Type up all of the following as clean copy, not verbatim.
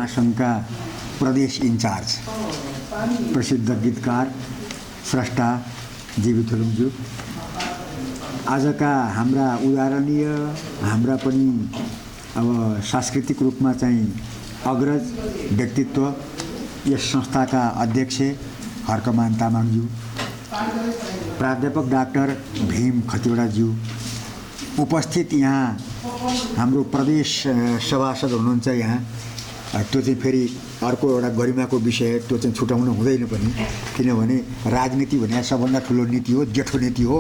महासङ्घका प्रदेश इन्चार्ज प्रसिद्ध गीतकार स्रष्टा जीवी थुलुङज्यू, आजका हाम्रा उदाहरणीय, हाम्रा पनि अब सांस्कृतिक रूपमा चाहिँ अग्रज व्यक्तित्व यस संस्थाका अध्यक्ष हर्कमान तामाङज्यू, प्राध्यापक डाक्टर भीम खतिवडाज्यू, उपस्थित यहाँ हाम्रो प्रदेश सभासद हुनुहुन्छ यहाँ, त्यो चाहिँ फेरि अर्को एउटा गरिमाको विषय, त्यो चाहिँ छुटाउनु हुँदैन पनि, किनभने राजनीति भने सबभन्दा ठुलो नीति हो, जेठो नीति हो।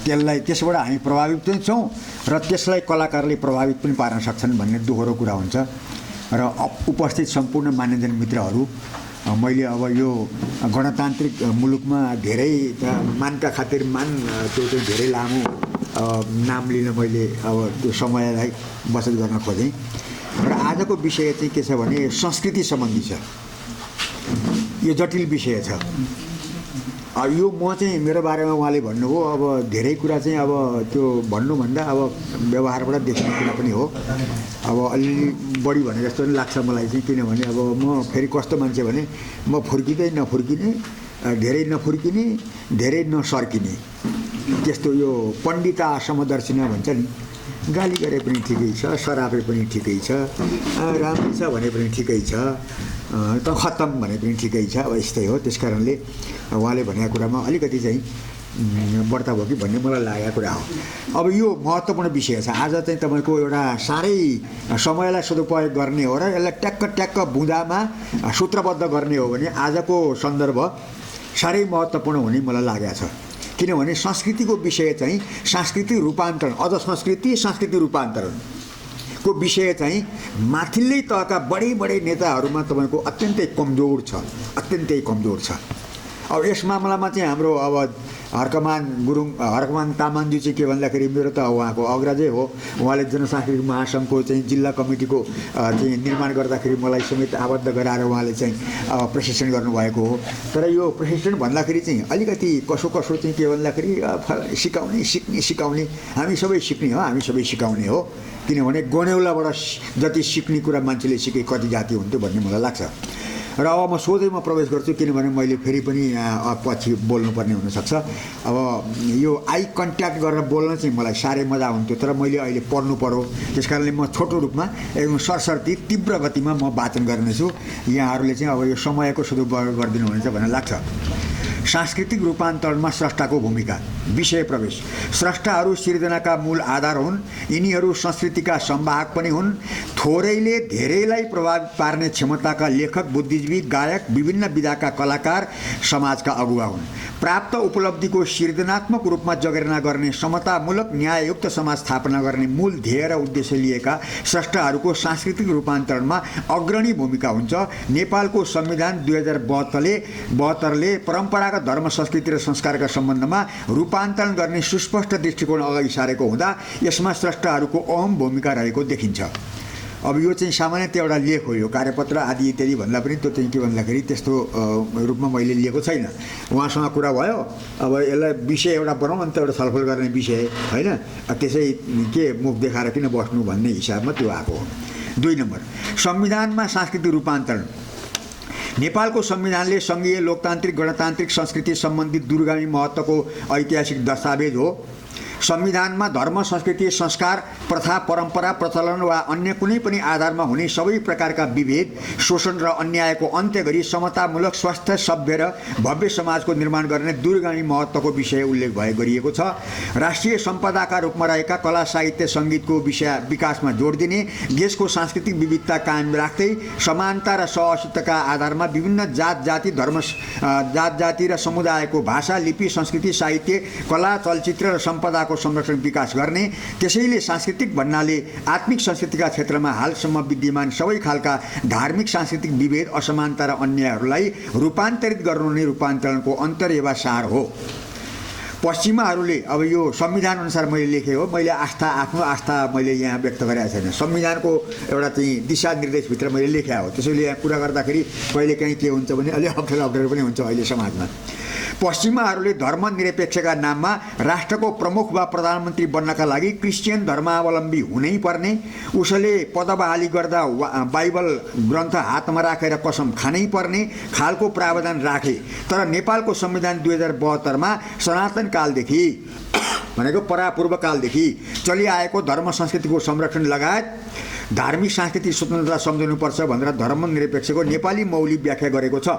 त्यसलाई त्यसबाट हामी प्रभावित पनि छौँ र त्यसलाई कलाकारले प्रभावित पनि पार्न सक्छन् भन्ने दोहोरो कुरा हुन्छ। र उपस्थित सम्पूर्ण मान्यजन मित्रहरू, मैले अब यो गणतान्त्रिक मुलुकमा धेरै मानका खातिर त्यो चाहिँ धेरै लामो नाम लिन मैले अब त्यो समयलाई बचत गर्न खोजेँ। र आजको विषय चाहिँ के छ भने संस्कृति सम्बन्धी छ। यो जटिल विषय छ। यो म चाहिँ मेरो बारेमा उहाँले भन्नुभयो, अब धेरै कुरा चाहिँ अब त्यो भन्नुभन्दा अब व्यवहारबाट देखिने कुरा पनि हो। अब अलिअलि बढी भने जस्तो पनि लाग्छ मलाई चाहिँ, किनभने अब म फेरि कस्तो मान्छे भने म फुर्किँदै नफुर्किने, धेरै नफुर्किने, धेरै नसर्किने, त्यस्तो यो पण्डिता समदर्शिना भन्छ नि, गाली गरे पनि ठिकै छ, सरापे पनि ठिकै छ, राम्रै छ भने पनि ठिकै छ, त खत्तम भने पनि ठिकै छ। अब यस्तै हो। त्यस कारणले उहाँले भनेको कुरामा अलिकति चाहिँ बढ्ता भयो कि भन्ने मलाई लागेको कुरा हो। अब यो महत्त्वपूर्ण विषय छ। आज चाहिँ तपाईँको एउटा साह्रै समयलाई सदुपयोग गर्ने हो र यसलाई ट्याक्क ट्याक्क बुँदामा सूत्रबद्ध गर्ने हो भने आजको सन्दर्भ साह्रै महत्त्वपूर्ण हुने मलाई लागेको छ। किनभने संस्कृतिको विषय चाहिँ सांस्कृतिक रूपान्तरण, अझ सांस्कृतिक रूपान्तरणको विषय चाहिँ माथिल्लै तहका बडे नेताहरूमा तपाईँको अत्यन्तै कमजोर छ। अब यस मामलामा चाहिँ हाम्रो अब हर्कमान तामाङजी चाहिँ के भन्दाखेरि मेरो त उहाँको अग्रजै हो। उहाँले जनसांस्कृतिक महासङ्घको चाहिँ जिल्ला कमिटीको चाहिँ निर्माण गर्दाखेरि मलाई समेत आबद्ध गराएर उहाँले चाहिँ प्रशिक्षण गर्नुभएको हो। तर यो प्रशिक्षण भन्दाखेरि चाहिँ अलिकति कसो चाहिँ के भन्दाखेरि सिकाउने, हामी सबै सिक्ने हो, हामी सबै सिकाउने हो। किनभने गनेउलाबाट जति सिक्ने कुरा मान्छेले सिके कति जाति हुन्थ्यो भन्ने मलाई लाग्छ। र अब म सोझै प्रवेश गर्छु, किनभने मैले फेरि पनि पछि बोल्नुपर्ने हुनसक्छ। अब यो आई कन्ट्याक्ट गरेर बोल्न चाहिँ मलाई साह्रै मजा हुन्थ्यो, तर मैले अहिले पढ्नु पर्यो। त्यस कारणले म छोटो रूपमा एकदम सरसर्ती तीव्र गतिमा म वाचन गर्नेछु। यहाँहरूले चाहिँ अब यो समयको सदुपयोग गरिदिनु हुनेछ भन्ने लाग्छ। सांस्कृतिक रूपान्तरणमा स्रष्टाको भूमिका। विषय प्रवेश। स्रष्टाहरू सिर्जनाका मूल आधार हुन्। यिनीहरू संस्कृतिका संवाहक पनि हुन्। थोरैले धेरैलाई प्रभावित पार्ने क्षमताका लेखक, बुद्धिजीवी, गायक, विभिन्न विधाका कलाकार, समाजका अगुवा हुन्। प्राप्त उपलब्धिको सृजनात्मक रूपमा जगेर्ना गर्ने, समतामूलक न्याययुक्त समाज स्थापना गर्ने मूल ध्येय र उद्देश्य लिएका स्रष्टाहरूको सांस्कृतिक रूपान्तरणमा अग्रणी भूमिका हुन्छ। नेपालको संविधान 2072ले परम्परागत धर्म, संस्कृति र संस्कारका सम्बन्धमा रूपान्तरण गर्ने सुस्पष्ट दृष्टिकोण अगाडि सारेको हुँदा यसमा स्रष्टाहरूको अहम भूमिका रहेको देखिन्छ। अब यो चाहिँ सामान्यतया एउटा लेख हो, यो कार्यपत्र आदि इत्यादि भन्दा पनि त्यो चाहिँ के भन्दाखेरि त्यस्तो रूपमा मैले लिएको छैन। उहाँसँग कुरा भयो, अब यसलाई विषय एउटा बनाउँ अन्त एउटा छलफल गर्ने विषय होइन, त्यसै के मुख देखाएर किन बस्नु भन्ने हिसाबमा त्यो आएको हो। 2 नम्बर, संविधानमा सांस्कृतिक रूपान्तरण। नेपालको संविधानले सङ्घीय लोकतान्त्रिक गणतान्त्रिक संस्कृति सम्बन्धी दूरगामी महत्त्वको ऐतिहासिक दस्तावेज हो। संविधानमा धर्म, संस्कृति, संस्कार, प्रथा, परम्परा, प्रचलन वा अन्य कुनै पनि आधारमा हुने सबै प्रकारका विभेद, शोषण र अन्यायको अन्त्य गरी समतामूलक, स्वस्थ, सभ्य र भव्य समाजको निर्माण गर्ने दूरगामी महत्त्वको विषय उल्लेख गरिएको छ। राष्ट्रिय सम्पदाका रूपमा रहेका कला, साहित्य, सङ्गीतको विकासमा जोड दिने, देशको सांस्कृतिक विविधता कायम राख्दै समानता र सहअस्तित्वका आधारमा विभिन्न जात जाति र समुदायको भाषा, लिपि, संस्कृति, साहित्य, कला, चलचित्र र सम्पदा संरक्षण विकास गर्ने। त्यसैले सांस्कृतिक भन्नाले आत्मिक संस्कृतिका क्षेत्रमा हालसम्म विद्यमान सबै खालका धार्मिक, सांस्कृतिक विभेद, असमानता र अन्यायहरूलाई रूपान्तरित गर्नु नै रूपान्तरणको अन्तर्यवा सार हो। पश्चिमाहरूले अब यो संविधान अनुसार मैले लेखेँ हो, मैले आफ्नो आस्था मैले यहाँ व्यक्त गरेको छैन। संविधानको एउटा चाहिँ दिशानिर्देशभित्र मैले लेखेँ हो। त्यसैले यहाँ कुरा गर्दाखेरि कहिले काहीँ के हुन्छ भने अलि अप्ठ्यारो पनि हुन्छ अहिले समाजमा। पश्चिमाहरूले धर्मनिरपेक्षका नाममा राष्ट्रको प्रमुख वा प्रधानमन्त्री बन्नका लागि क्रिस्चियन धर्मावलम्बी हुनै पर्ने, उसले पदबहाली गर्दा बाइबल ग्रन्थ हातमा राखेर कसम खानै पर्ने खालको प्रावधान राखे। तर नेपालको संविधान 2072मा सनातन कालदेखि भनेको परापूर्व कालदेखि चलिआएको धर्म संस्कृतिको संरक्षण लगायत धार्मिक सांस्कृतिक स्वतन्त्रता सम्झाउनुपर्छ भनेर धर्मनिरपेक्षको नेपाली मौलिक व्याख्या गरेको छ।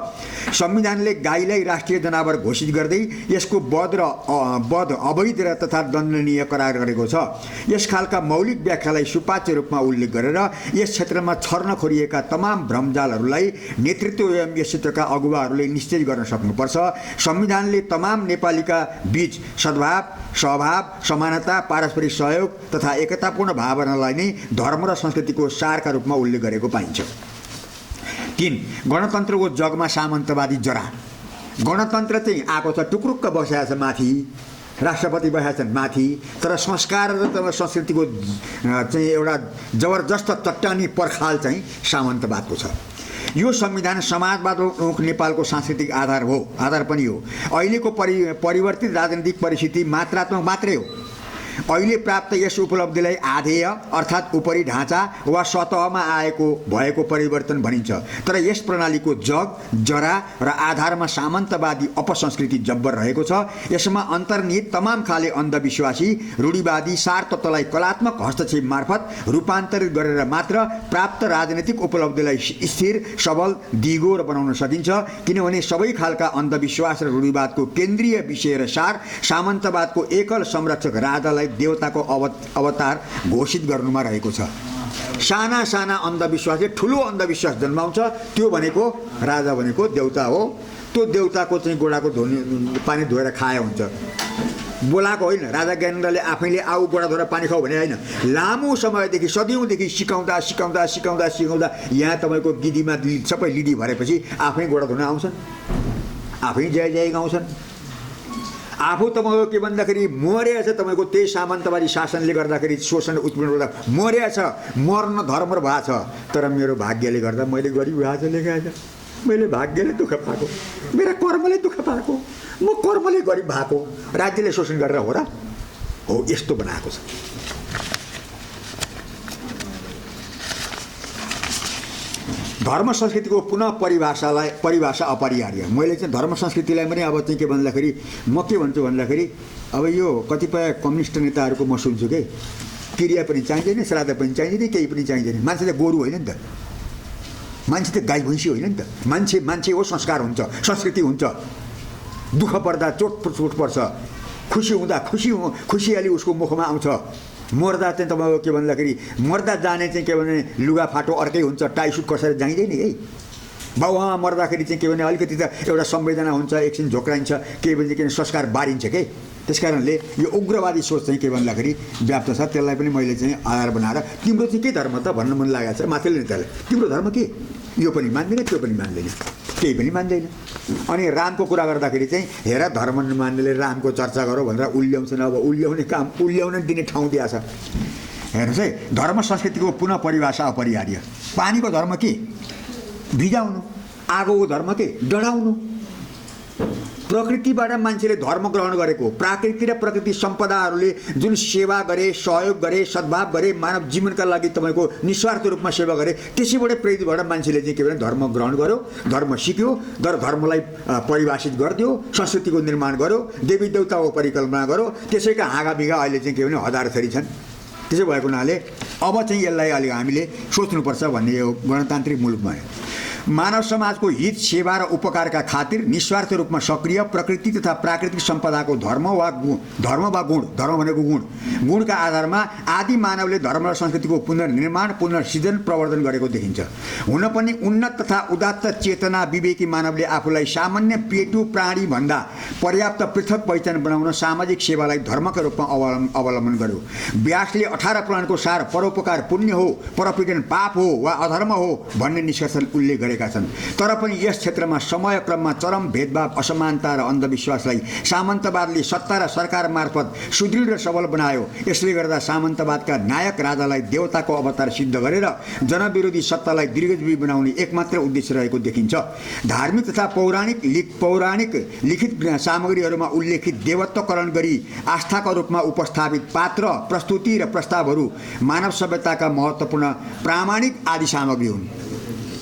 संविधानले गाईलाई राष्ट्रिय जनावर घोषित गर्दै यसको वध अवैध तथा दण्डनीय करार गरेको छ। यस खालका मौलिक व्याख्यालाई सुपाच्य रूपमा उल्लेख गरेर यस क्षेत्रमा छर्न खोरिएका तमाम भ्रमजालहरूलाई नेतृत्व एवं यस क्षेत्रका अगुवाहरूले निश्चय गर्न सक्नुपर्छ। संविधानले तमाम नेपालीका बीच सद्भाव, सहभाव, समानता, पारस्परिक सहयोग तथा एकतापूर्ण भावनालाई नै धर्म र संस्कृतिको सारका रूपमा उल्लेख गरेको पाइन्छ। 3. गणतन्त्रको जगमा सामन्तवादी जरा। गणतन्त्र चाहिँ आएको छ, टुक्रुक्क बसेको छ माथि, राष्ट्रपति बसेका छन् माथि, तर संस्कार र संस्कृतिको चाहिँ एउटा जबरजस्त चट्टानी पर्खाल चाहिँ सामन्तवादको छ। यो संविधान समाजवाद नेपालको सांस्कृतिक आधार पनि हो। अहिलेको परिवर्तित राजनीतिक परिस्थिति मात्रात्मक मात्रै हो। अहिले प्राप्त यस उपलब्धिलाई आधेय अर्थात् उपरी ढाँचा वा सतहमा भएको परिवर्तन भनिन्छ। तर यस प्रणालीको जरा र आधारमा सामन्तवादी अपसंस्कृति जब्बर रहेको छ। यसमा अन्तर्निहित तमाम खाले अन्धविश्वासी रूढिवादी सार तत्त्वलाई कलात्मक हस्तक्षेप मार्फत रूपान्तरित गरेर मात्र प्राप्त राजनीतिक उपलब्धिलाई स्थिर, सबल, दिगो बनाउन सकिन्छ। किनभने सबै खालका अन्धविश्वास र रूढिवादको केन्द्रीय विषय र सार सामन्तवादको एकल संरक्षक राजालाई देवताको अवतार घोषित गर्नुमा रहेको छ। साना साना अन्धविश्वासले ठुलो अन्धविश्वास जन्माउँछ। त्यो भनेको राजा भनेको देवता हो। त्यो देवताको चाहिँ गोडाको पानी धोएर खाए हुन्छ, बोलाएको होइन। राजा ज्ञानेन्द्रले आफैले आऊ गोडा धोएर पानी खाऊ भने होइन, लामो समयदेखि सदियौँदेखि सिकाउँदा सिकाउँदा सिकाउँदा सिकाउँदा यहाँ तपाईँको गिदीमा सबै लिडी भरेपछि आफै गोडा धुन आउँछन्, आफै जय जय गाउँछन्। आफू तपाईँको के भन्दाखेरि मरेछ, तपाईँको त्यही सामन्तवादी शासनले गर्दाखेरि शोषण उत्पीडन गर्दा मरेछ, मर्न धर्म भएको छ। तर मेरो भाग्यले गर्दा मैले गरिब भएको लेखाएछ, मैले भाग्यले दुःख पाएको, मेरा कर्मले दुःख पाएको, म कर्मले गरिब भएको, राज्यले शोषण गरेर हो र हो, यस्तो बनाएको छ। धर्म संस्कृतिको पुनः परिभाषा अपरिहार्य। मैले चाहिँ धर्म संस्कृतिलाई पनि अब चाहिँ के भन्दाखेरि म के भन्छु भन्दाखेरि अब यो कतिपय कम्युनिस्ट नेताहरूको म सुन्छु कि क्रिया पनि चाहिँदैन, श्राद्ध पनि चाहिँदैन, केही पनि चाहिँदैन। मान्छे त गोरु होइन नि त, मान्छे त गाई भैँसी होइन नि त। मान्छे हो, संस्कार हुन्छ, संस्कृति हुन्छ। दुःख पर्दा चोट पर्छ, खुसी हुँदा खुसियाली उसको मुखमा आउँछ। मर्दा चाहिँ तपाईँको के भन्दाखेरि मर्दा जाने चाहिँ के भने लुगा फाटो अर्कै हुन्छ, टाई सुट कसेर जाइँदैन है। बाउ मर्दाखेरि चाहिँ के भने अलिकति त एउटा संवेदना हुन्छ, एकछिन झोक्राइन्छ, के भन्छ के संस्कार बारिन्छ के। त्यस कारणले यो उग्रवादी सोच चाहिँ के भन्दाखेरि व्याप्त छ। त्यसलाई पनि मैले चाहिँ आधार बनाएर तिम्रो चाहिँ के धर्म त भन्न मन लागेको छ माथिल्लो नेतालाई, तिम्रो धर्म के, यो पनि मान्दैन, त्यो पनि मान्दैन, केही पनि मान्दैन। अनि रामको कुरा गर्दाखेरि चाहिँ हेर धर्म नमान्नेले रामको चर्चा गरौँ भनेर उल्ल्याउँछन्। अब उल्ल्याउने काम, उल्ल्याउन दिने ठाउँ दिएको छ। हेर्नुहोस् है, धर्म संस्कृतिको पुनः परिभाषा अपरिहार्य। पानीको धर्म के, भिजाउनु। आगोको धर्म के, डढाउनु। प्रकृतिबाट मान्छेले धर्म ग्रहण गरेको, प्राकृति र प्रकृति सम्पदाहरूले जुन सेवा गरे, सहयोग गरे, सद्भाव गरे, मानव जीवनका लागि तपाईँको निस्वार्थ रूपमा सेवा गरे, त्यसैबाट प्रेरित भएर मान्छेले चाहिँ के भने धर्म ग्रहण गर्यो, धर्म सिक्यो, धर्मलाई परिभाषित गरिदियो, संस्कृतिको निर्माण गर्यो, देवी देवताको परिकल्पना गर्यो। त्यसैका हाँगाबिगा अहिले चाहिँ के भने हजार थरी छन्। त्यसै भएको हुनाले अब चाहिँ यसलाई अलिक हामीले सोच्नुपर्छ भन्ने यो गणतान्त्रिक मुलुकमा मानव समाजको हित, सेवा र उपकारका खातिर निस्वार्थ रूपमा सक्रिय प्रकृति तथा प्राकृतिक सम्पदाको धर्म वा गुण, धर्म भनेको गुणका आधारमा आदि मानवले धर्म र संस्कृतिको पुनर्निर्माण, पुनर्सृजन, प्रवर्धन गरेको देखिन्छ। हुन पनि उन्नत तथा उदात्त चेतना विवेकी मानवले आफूलाई सामान्य पेटु प्राणी भन्दा पर्याप्त पृथक पहिचान बनाउन सामाजिक सेवालाई धर्मका रूपमा अवलम्बन गर्यो। व्यासले 18 पुराणको सार परोपकार पुण्य हो, परपीडन पाप हो वा अधर्म हो भन्ने निष्कर्ष उल्लेख गरेका छन्। तर पनि यस क्षेत्रमा समयक्रममा चरम भेदभाव, असमानता र अन्धविश्वासलाई सामन्तवादले सत्ता र सरकार मार्फत सुदृढ र सबल बनायो। यसले गर्दा सामन्तवादका नायक राजालाई देवताको अवतार सिद्ध गरेर जनविरोधी सत्तालाई दीर्घजीवी बनाउने एकमात्र उद्देश्य रहेको देखिन्छ। धार्मिक तथा पौराणिक लिखित सामग्रीहरूमा उल्लेखित देवत्वकरण गरी आस्थाका रूपमा उपस्थापित पात्र, प्रस्तुति र प्रस्तावहरू मानव सभ्यताका महत्त्वपूर्ण प्रामाणिक आदि सामग्री हुन्।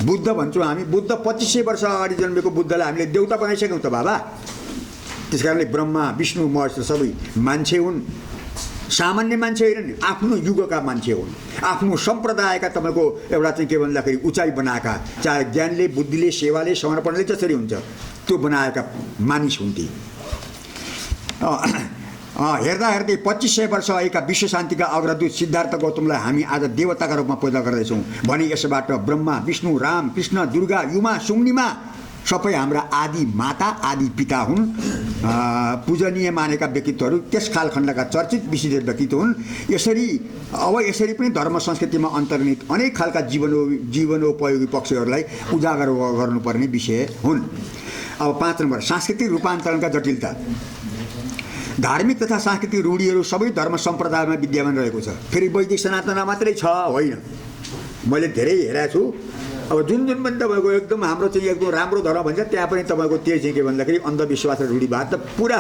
बुद्ध भन्छौँ हामी, बुद्ध 2500 वर्ष अगाडि जन्मेको बुद्धलाई हामीले देवता बनाइसक्यौँ त बाबा। त्यसकारणले ब्रह्मा, विष्णु, महेश सबै मान्छे हुन्। सामान्य मान्छे होइन, आफ्नो युगका मान्छे हुन्। आफ्नो सम्प्रदायका तपाईँको एउटा चाहिँ के भन्दाखेरि उचाइ बनाएका, चाहे ज्ञानले, बुद्धिले, सेवाले, समर्पणले जसरी हुन्छ त्यो बनाएका मानिस हुन् ती। हेर्दा हेर्दै 2500 वर्ष अघिका विश्व शान्तिका अग्रदूत सिद्धार्थ गौतमलाई हामी आज देवताका रूपमा पैदा गर्दैछौँ भने यसबाट ब्रह्मा, विष्णु, राम, कृष्ण, दुर्गा, युमा, सुम्निमा सबै हाम्रा आदि माता, आदि पिता हुन्। पूजनीय मानेका व्यक्तित्वहरू त्यस कालखण्डका चर्चित विशिष्ट व्यक्तित्व हुन्। यसरी पनि धर्म संस्कृतिमा अन्तर्निहित अनेक खालका जीवनोपयोगी पक्षहरूलाई उजागर गर्नुपर्ने विषय हुन्। अब 5 नम्बर, सांस्कृतिक रूपान्तरणका जटिलता। धार्मिक तथा सांस्कृतिक रूढीहरू सबै धर्म सम्प्रदायमा विद्यमान रहेको छ। फेरि वैदिक सनातनमा मात्रै छ होइन, मैले धेरै हेरेको छु। अब जुन पनि तपाईँको एकदम हाम्रो चाहिँ एकदम राम्रो धर्म भन्छ त्यहाँ पनि तपाईँको त्यही चाहिँ के भन्दाखेरि अन्धविश्वास र रूढिवाद त पुरा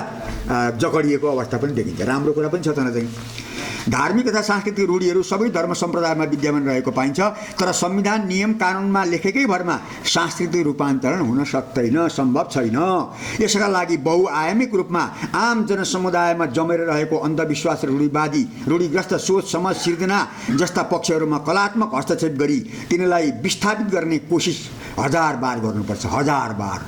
जकडिएको अवस्था पनि देखिन्छ। राम्रो कुरा पनि छ त चाहिँ धार्मिक तथा सांस्कृतिक रूढीहरू सबै धर्म सम्प्रदायमा विद्यमान रहेको पाइन्छ। तर संविधान, नियम, कानुनमा लेखेकै भरमा सांस्कृतिक रूपान्तरण हुन सक्दैन, सम्भव छैन। यसका लागि बहुआयामिक रूपमा आम जनसमुदायमा जमेर रहेको अन्धविश्वास र रूढिग्रस्त सोच, समाज सिर्जना जस्ता पक्षहरूमा कलात्मक हस्तक्षेप गरी तिनीलाई विस्थापित गर्ने कोसिस 1000 बार गर्नुपर्छ। 1000 बार।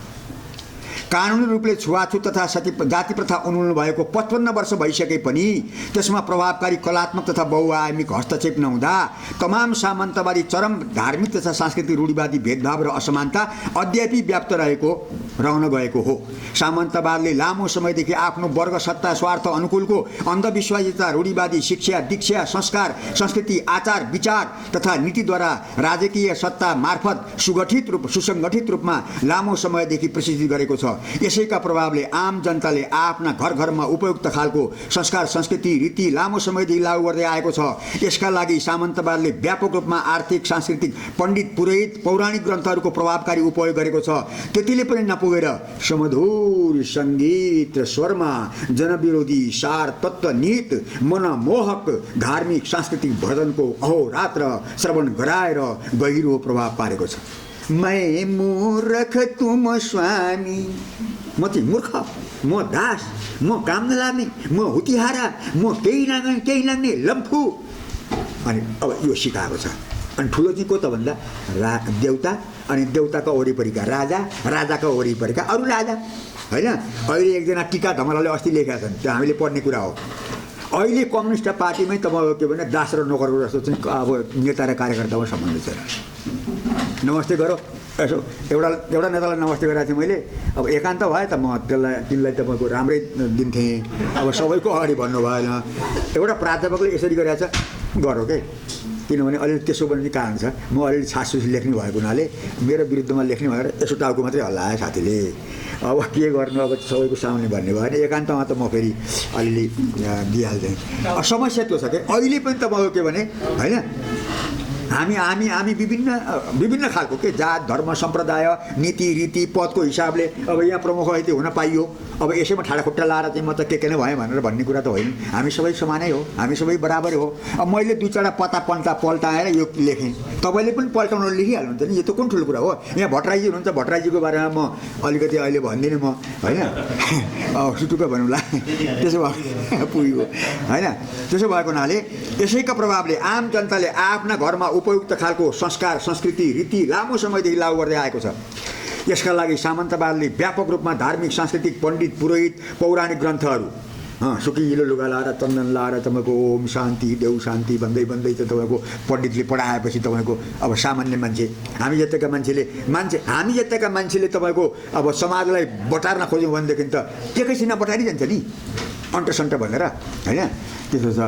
कानुनी रूपले छुवाछुत तथा जाति प्रथा उन्मूलन भएको 55 वर्ष भइसके पनि त्यसमा प्रभावकारी कलात्मक तथा बहुआयामिक हस्तक्षेप नहुँदा तमाम सामन्तवादी चरम धार्मिक तथा सांस्कृतिक रूढिवादी भेदभाव र असमानता अद्यापि व्याप्त रहन गएको हो। सामन्तवादले लामो समयदेखि आफ्नो वर्ग सत्ता स्वार्थ अनुकूलको अन्धविश्वासिता, रूढिवादी शिक्षा, दीक्षा, संस्कार, संस्कृति, आचार, विचार तथा नीतिद्वारा राजकीय सत्ता मार्फत सुसङ्गठित रूपमा लामो समयदेखि प्रसिद्ध गरेको छ। यसैका प्रभावले आम जनताले आफ्ना घरमा उपयुक्त खालको संस्कार, संस्कृति, रीति लामो समयदेखि लागू गर्दै आएको छ। यसका लागि सामन्तवादले व्यापक रूपमा आर्थिक, सांस्कृतिक, पण्डित, पुरोहित, पौराणिक ग्रन्थहरूको प्रभावकारी उपयोग गरेको छ। त्यतिले पनि नपुगेर समधुर सङ्गीत र स्वरमा जनविरोधी सार तत्त्व निहित मनमोहक धार्मिक सांस्कृतिक भजनको अहोरात्र श्रवण गराएर गहिरो प्रभाव पारेको छ। मैं मूर्ख तुम स्वामी, म चाहिँ मूर्ख, म दास, म काम नलाग्ने, म हुतिहारा, म केही लाग्ने लम्फू। अनि अब यो सिकाएको छ। अनि ठुलो चाहिँ को त भन्दा देवता, अनि देवताका वरिपरिका राजा, राजाका वरिपरिका अरू राजा होइन। अहिले एकजना टिका धमलाले अस्ति लेखेका छन्, त्यो हामीले पढ्ने कुरा हो। अहिले कम्युनिस्ट पार्टीमै तपाईँको के भने दास र नोकरको जस्तो चाहिँ अब नेता र कार्यकर्तामा सम्बन्ध छ। नमस्ते गरौँ यसो, एउटा नेतालाई नमस्ते गरेको थिएँ मैले। अब एकान्त भयो त म तिनलाई तपाईँको राम्रै दिन्थेँ। अब सबैको अगाडि भन्नु भएन। एउटा प्राध्यापकले यसरी गरेको छ, गरौँ के, किनभने अलिअलि त्यसो पनि कारण छ। म अलिअलि छासुसी लेख्ने भएको हुनाले मेरो विरुद्धमा लेख्ने भएर यसो टाउको मात्रै हल्लायो साथीले। अब के गर्नु, अब सबैको सामने भन्ने भयो भने एकान्तमा त म फेरि अलिअलि दिइहाल्थेँ। समस्या त्यो छ कि अहिले पनि तपाईँको के भने होइन, हामी विभिन्न खालको के जात, धर्म, सम्प्रदाय, नीति, रीति, पदको हिसाबले अब यहाँ प्रमुख अतिथि हुन पाइयो। अब यसैमा ठाडाखुट्टा लाएर चाहिँ म त के नै भएँ भनेर भन्ने कुरा त होइन। हामी सबै समानै हो, हामी सबै बराबरै हो। अब मैले 2-4 पत्ता पल्टाएर यो लेखेँ, तपाईँले पनि पल्टाउन लेखिहाल्नुहुन्छ नि। यो त कुन ठुलो कुरा हो। यहाँ भट्टराईजी हुनुहुन्छ, भट्टराईजीको बारेमा म अलिकति अहिले भन्दिनँ म होइन, सुटुक्क भनौँला, त्यसो भयो पुग्यो होइन। त्यसो भएको हुनाले यसैका प्रभावले आम जनताले आफ्ना घरमा उपयुक्त खालको संस्कार, संस्कृति, रीति लामो समयदेखि लागू गर्दै आएको छ। यसका लागि सामन्तवादले व्यापक रूपमा धार्मिक, सांस्कृतिक, पण्डित, पुरोहित, पौराणिक ग्रन्थहरू सुकिलो लुगा लाएर, चन्दन लाएर तपाईँको ओम शान्ति, देव शान्ति भन्दै चाहिँ तपाईँको पण्डितले पढाएपछि तपाईँको अब सामान्य मान्छे, हामी जतिका मान्छेले तपाईँको अब समाजलाई बटार्न खोज्यौँ भनेदेखि त एकैछिनमा बटारिजान्छ नि। अन्टसन्ट भनेर होइन। त्यसो छ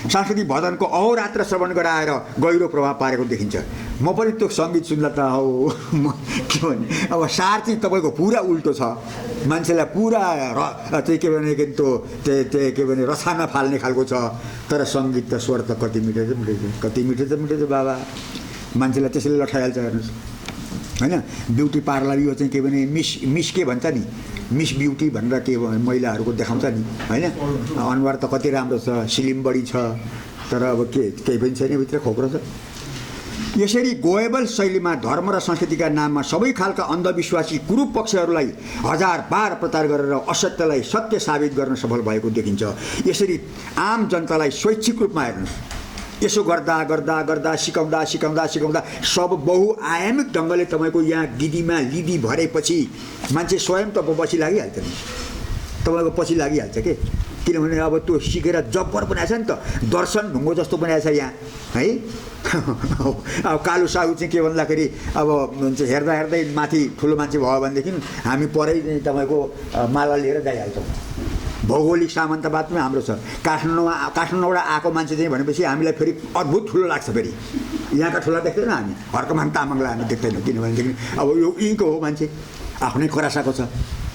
सांस्कृतिक भजनको अहोरात्र श्रवण गराएर गहिरो प्रभाव पारेको देखिन्छ। म पनि त्यो सङ्गीत सुन्दा त हो म के भने अब सार चाहिँ तपाईँको पुरा उल्टो छ, मान्छेलाई पुरा चाहिँ के भने त्यो के भने रसाना फाल्ने खालको छ। तर सङ्गीत त स्वर त कति मिठो छ कति मिठो छ बाबा, मान्छेलाई त्यसैले लठाइहाल्छ हेर्नुहोस् होइन। ब्युटी पार्लर यो चाहिँ के भने मिस के भन्छ नि, मिस ब्युटी भनेर के महिलाहरूको देखाउँछ नि होइन। अनुहार त कति राम्रो छ, स्लिम बडी छ, तर अब केही पनि छैन, भित्र खोक्रो छ। यसरी गोएबल शैलीमा धर्म र संस्कृतिका नाममा सबै खालका अन्धविश्वासी कुरूप पक्षहरूलाई हजार बार प्रचार गरेर असत्यलाई सत्य साबित गर्न सफल भएको देखिन्छ। यसरी आम जनतालाई स्वैच्छिक रूपमा हेर्नुहोस्, यसो गर्दा गर्दा गर्दा सिकाउँदा सिकाउँदा सिकाउँदा सब बहुआयामिक ढङ्गले तपाईँको यहाँ गिदीमा लिदी भरेपछि मान्छे स्वयं त पछि लागिहाल्छ नि, तपाईँको पछि लागिहाल्छ के। किनभने अब त्यो सिकेर जब्बर बनाएछ नि त, दर्शन ढुङ्गो जस्तो बनाएछ यहाँ है। अब कालु साहु चाहिँ के भन्दाखेरि अब हेर्दा हेर्दै माथि ठुलो मान्छे भयो भनेदेखि हामी परै तपाईँको माला लिएर जाइहाल्छौँ। भौगोलिक सामन्तवादमा हाम्रो छ। काठमाडौँबाट आएको मान्छे चाहिँ भनेपछि हामीलाई फेरि अद्भुत ठुलो लाग्छ। फेरि यहाँका ठुला देख्दैनौँ हामी, हर्कमान तामाङलाई हामी देख्दैनौँ, किनभनेदेखि अब यो यहीँको हो मान्छे, आफ्नै करासाको छ,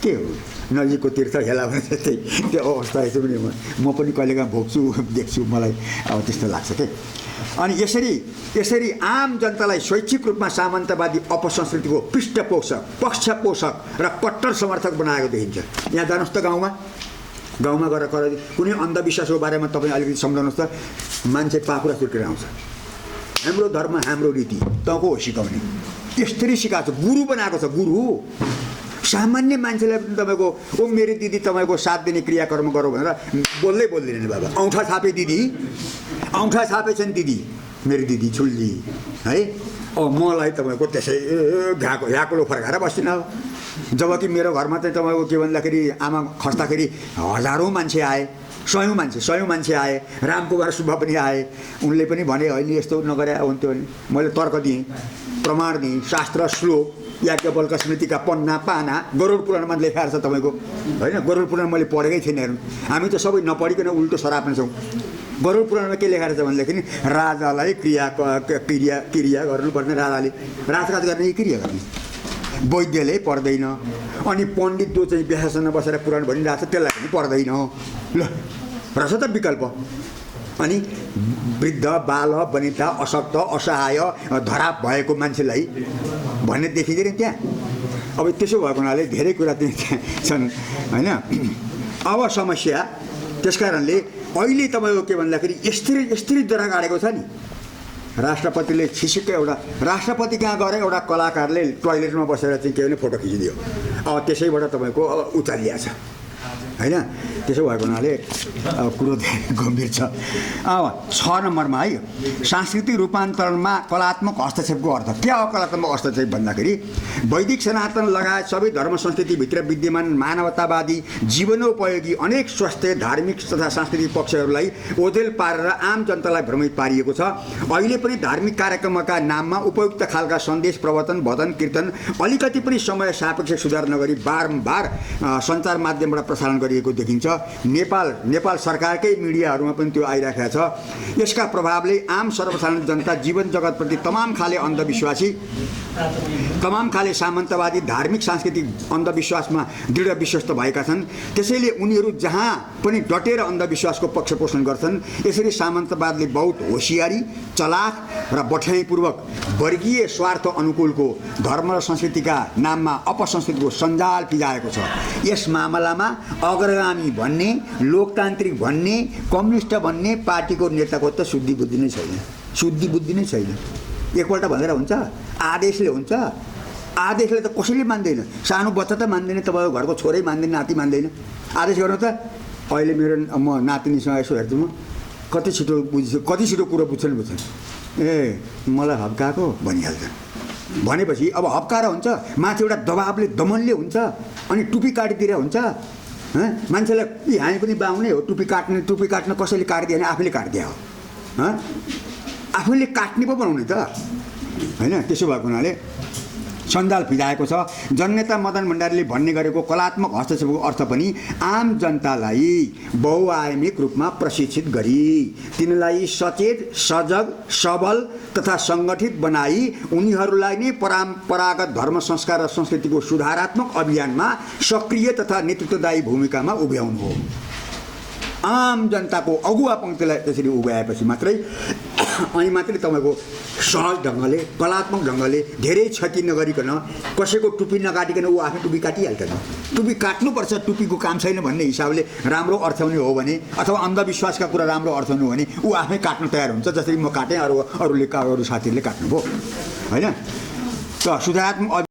के हो नजिकको तीर्थ हेला भने जस्तै त्यो अवस्था यसो पनि म पनि कहिलेकाहीँ भोग्छु देख्छु, मलाई अब त्यस्तो लाग्छ के। अनि यसरी आम जनतालाई स्वैच्छिक रूपमा सामन्तवादी अपसंस्कृतिको पृष्ठपोषक, पक्षपोषक र कट्टर समर्थक बनाएको देखिन्छ। यहाँ जानुहोस् त गाउँमा गएर कुनै अन्धविश्वासको बारेमा तपाईँ अलिकति सम्झाउनुहोस् त, मान्छे पाखुरा सुर्केर आउँछ। हाम्रो धर्म हाम्रो रीति तँको हो सिकाउने, यसरी सिकाएको छ, गुरु बनाएको छ। गुरु सामान्य मान्छेलाई पनि तपाईँको ओ मेरो दिदी तपाईँको 7 दिने क्रियाकर्म गरौँ भनेर बोल्दैन बाबा। औँठा छापे दिदी, औँठा छापेछन् दिदी, मेरो दिदी छुल्ली है। अब मलाई तपाईँको त्यसै घ्याकुलो फर्काएर बस्दिनँ। जबकि मेरो घरमा चाहिँ तपाईँको के भन्दाखेरि आमा खस्दाखेरि हजारौँ मान्छे आए, सयौँ मान्छे आए, रामकुमार सुब्बा पनि आए। उनले पनि भने होइन यस्तो नगरे हुन्थ्यो भने मैले तर्क दिएँ, प्रमाण दिएँ, शास्त्र श्लोक याज्ञवल्क्य स्मृतिका पन्ना पाना गरुड पुराणमा लेखाएको छ तपाईँको होइन। गरुड पुराण मैले पढेकै थिएन हेर्नु, हामी त सबै नपढिकन उल्टो सराप्ने छौँ। गरुड पुराणमा के लेखाएको छ भनेदेखि राजालाई क्रिया गर्नुपर्ने, राजाले राजकाज गर्ने क्रिया गर्ने, वैद्यले पर्दैन। अनि पण्डित जो चाहिँ बिहासँग बसेर पुराण भनिरहेको छ त्यसलाई पनि पर्दैन। ल रहेछ त विकल्प। अनि वृद्ध बाल वनिता अशक्त असहाय धराप भएको मान्छेलाई भन्ने देखिँदैन त्यहाँ। अब त्यसो भएको हुनाले धेरै कुरा चाहिँ त्यहाँ छन् होइन। अब समस्या त्यस कारणले अहिले तपाईँको के भन्दाखेरि यस्तरी जरा गाडेको छ नि। राष्ट्रपतिले छिसिक्क एउटा राष्ट्रपति कहाँ गएर एउटा कलाकारले टोयलेटमा बसेर चाहिँ के भने फोटो खिचिदियो। अब त्यसैबाट तपाईँको अब उचालिया छ होइन। त्यसो भएको हुनाले कुरो धेरै गम्भीर छ। अब 6 नम्बरमा है सांस्कृतिक रूपान्तरणमा कलात्मक हस्तक्षेपको अर्थ के हो। कलात्मक हस्तक्षेप भन्दाखेरि वैदिक सनातन लगायत सबै धर्म संस्कृतिभित्र विद्यमान मानवतावादी जीवनोपयोगी अनेक स्वास्थ्य धार्मिक तथा सांस्कृतिक पक्षहरूलाई ओझेल पारेर आम जनतालाई भ्रमित पारिएको छ। अहिले पनि धार्मिक कार्यक्रमका नाममा उपयुक्त खालका सन्देश प्रवचन भजन कीर्तन अलिकति पनि समय सापेक्ष सुधार नगरी बारम्बार सञ्चार माध्यमबाट प्रसारण गरिएको देखिन्छ। नेपाल सरकारकै मिडियाहरूमा पनि त्यो आइराखेको छ। यसका प्रभावले आम सर्वसाधारण जनता जीवन जगतप्रति तमाम खाले अन्धविश्वासी, तमाम खाले सामन्तवादी धार्मिक सांस्कृतिक अन्धविश्वासमा दृढ विश्वस्त भएका छन्। त्यसैले उनीहरू जहाँ पनि डटेर अन्धविश्वासको पक्षपोषण गर्छन्। यसरी सामन्तवादले बहुत होसियारी, चलाख र बठ्याइपूर्वक वर्गीय स्वार्थ अनुकूलको धर्म र संस्कृतिका नाममा अपसंस्कृतिको सञ्जाल पिजाएको छ। यस मामलामा अग्रगामी भन्ने, लोकतान्त्रिक भन्ने, कम्युनिस्ट भन्ने पार्टीको नेताको त शुद्धि बुद्धि नै छैन। एकपल्ट भनेर हुन्छ, आदेशले हुन्छ। आदेशले त कसैले मान्दैन, सानो बच्चा त मान्दैन, तपाईँको घरको छोरै मान्दैन, नाति मान्दैन। आदेश गर्नु त अहिले मेरो म नातिनीसँग यसो हेर्छु, म कति छिटो कुरो बुझ्छन् ए मलाई हप्काएको भनिहाल्छ। भनेपछि अब हप्काएर हुन्छ, माथि एउटा दबाबले दमनले हुन्छ, अनि टुपी काटिदिएर हुन्छ। मान्छेलाई हामी पनि बाहुनै हो, टुपी काट्न कसैले काटिदियो भने आफैले काटिदिया हो, आफैले काट्ने पो बनाउने त होइन। त्यसो भएको हुनाले सन्जाल फिजाएको छ। जननेता मदन भण्डारीले भन्ने गरेको कलात्मक हस्तक्षेपको अर्थ पनि आम जनतालाई बहुआयामिक रूपमा प्रशिक्षित गरी तिनलाई सचेत, सजग, सबल तथा सङ्गठित बनाई उनीहरूलाई नै परम्परागत धर्म, संस्कार र संस्कृतिको सुधारात्मक अभियानमा सक्रिय तथा नेतृत्वदायी भूमिकामा उभ्याउनु हो। आम जनताको अगुवा पङ्क्तिलाई त्यसरी उभ्याएपछि मात्रै अनि मात्रै तपाईँको सहज ढङ्गले, कलात्मक ढङ्गले, धेरै क्षति नगरिकन, कसैको टुप्पी नकाटिकन ऊ आफै टुप्पी काटिहाल्छ नि। टुप्पी काट्नुपर्छ, टुप्पीको काम छैन भन्ने हिसाबले राम्रो अर्थाउने हो भने, अथवा अन्धविश्वासका कुरा राम्रो अर्थाउने हो भने ऊ आफै काट्न तयार हुन्छ। जसरी म काटेँ, अरू साथीहरूले काट्नुभयो होइन। त सुधारात्मक